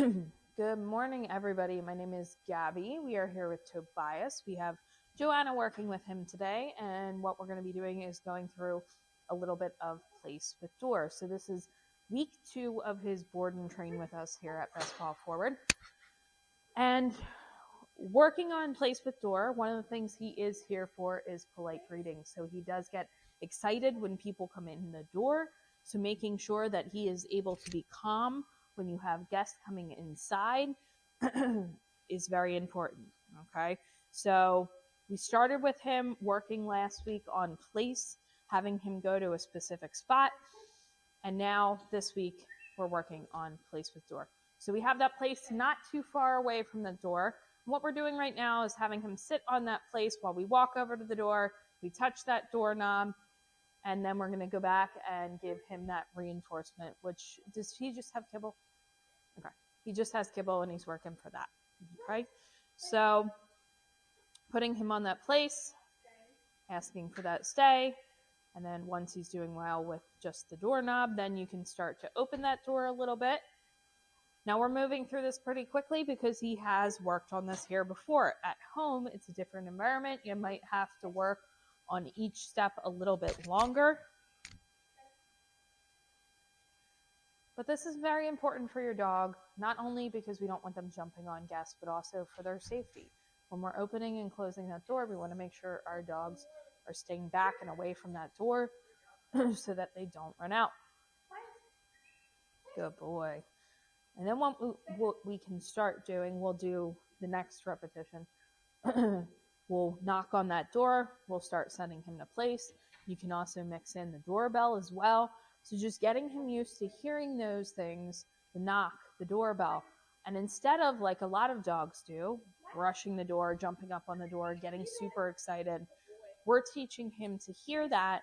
Good morning, everybody. My name is Gabby. We are here with Tobias. We have Joanna working with him today, and what we're going to be doing is going through a little bit of Place with Door. So this is week 2 of his board and train with us here at Paw Forward. And working on Place with Door, one of the things he is here for is polite greetings. So he does get excited when people come in the door. So making sure that he is able to be calm when you have guests coming inside is very important. Okay. So we started with him working last week on place, having him go to a specific spot. And now this week we're working on Place with Door. So we have that place not too far away from the door. What we're doing right now is having him sit on that place while we walk over to the door. We touch that doorknob, and then we're going to go back and give him that reinforcement, which does he just have kibble? Okay. He just has kibble and he's working for that. Okay. So putting him on that place, asking for that stay. And then once he's doing well with just the doorknob, then you can start to open that door a little bit. Now we're moving through this pretty quickly because he has worked on this here before. At home, it's a different environment. You might have to work on each step a little bit longer. But this is very important for your dog, not only because we don't want them jumping on guests, but also for their safety. When we're opening and closing that door, we want to make sure our dogs are staying back and away from that door so that they don't run out. Good boy. And then what we can start doing, we'll do the next repetition. We'll knock on that door. We'll start sending him to place. You can also mix in the doorbell as well. So just getting him used to hearing those things, the knock, the doorbell. And instead of, like a lot of dogs do, rushing the door, jumping up on the door, getting super excited, we're teaching him to hear that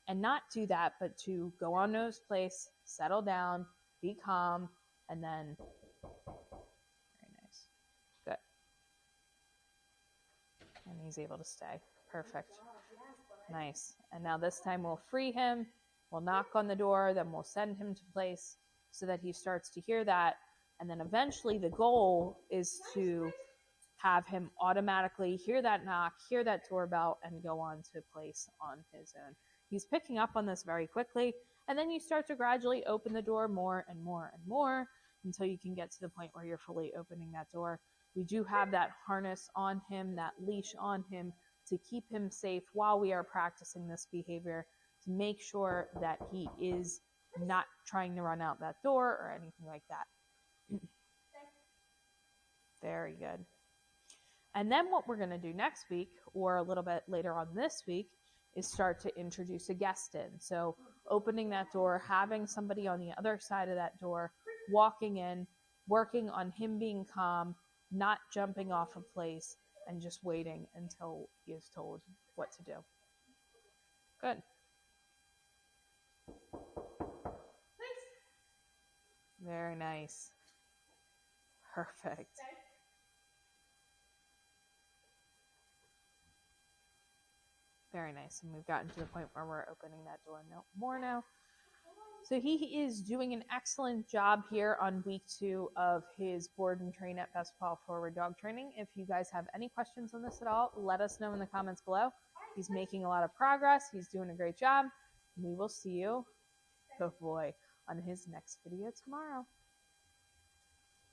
and not do that, but to go on nose place, settle down, be calm, and then, very nice, good. And he's able to stay. Perfect. Nice. And now this time we'll free him. We'll knock on the door, then we'll send him to place so that he starts to hear that. And then eventually the goal is to have him automatically hear that knock, hear that doorbell, and go on to place on his own. He's picking up on this very quickly. And then you start to gradually open the door more and more and more until you can get to the point where you're fully opening that door. We do have that harness on him, that leash on him to keep him safe while we are practicing this behavior, to make sure that he is not trying to run out that door or anything like that. Very good. And then what we're going to do next week, or a little bit later on this week, is start to introduce a guest in. So opening that door, having somebody on the other side of that door, walking in, working on him being calm, not jumping off a place, and just waiting until he is told what to do. Good. Very nice. Perfect. Very nice. And we've gotten to the point where we're opening that door no more now. So he is doing an excellent job here on week 2 of his board and train at Paw Forward Dog Training. If you guys have any questions on this at all, let us know in the comments below. He's making a lot of progress. He's doing a great job. We will see you, oh boy, on his next video tomorrow.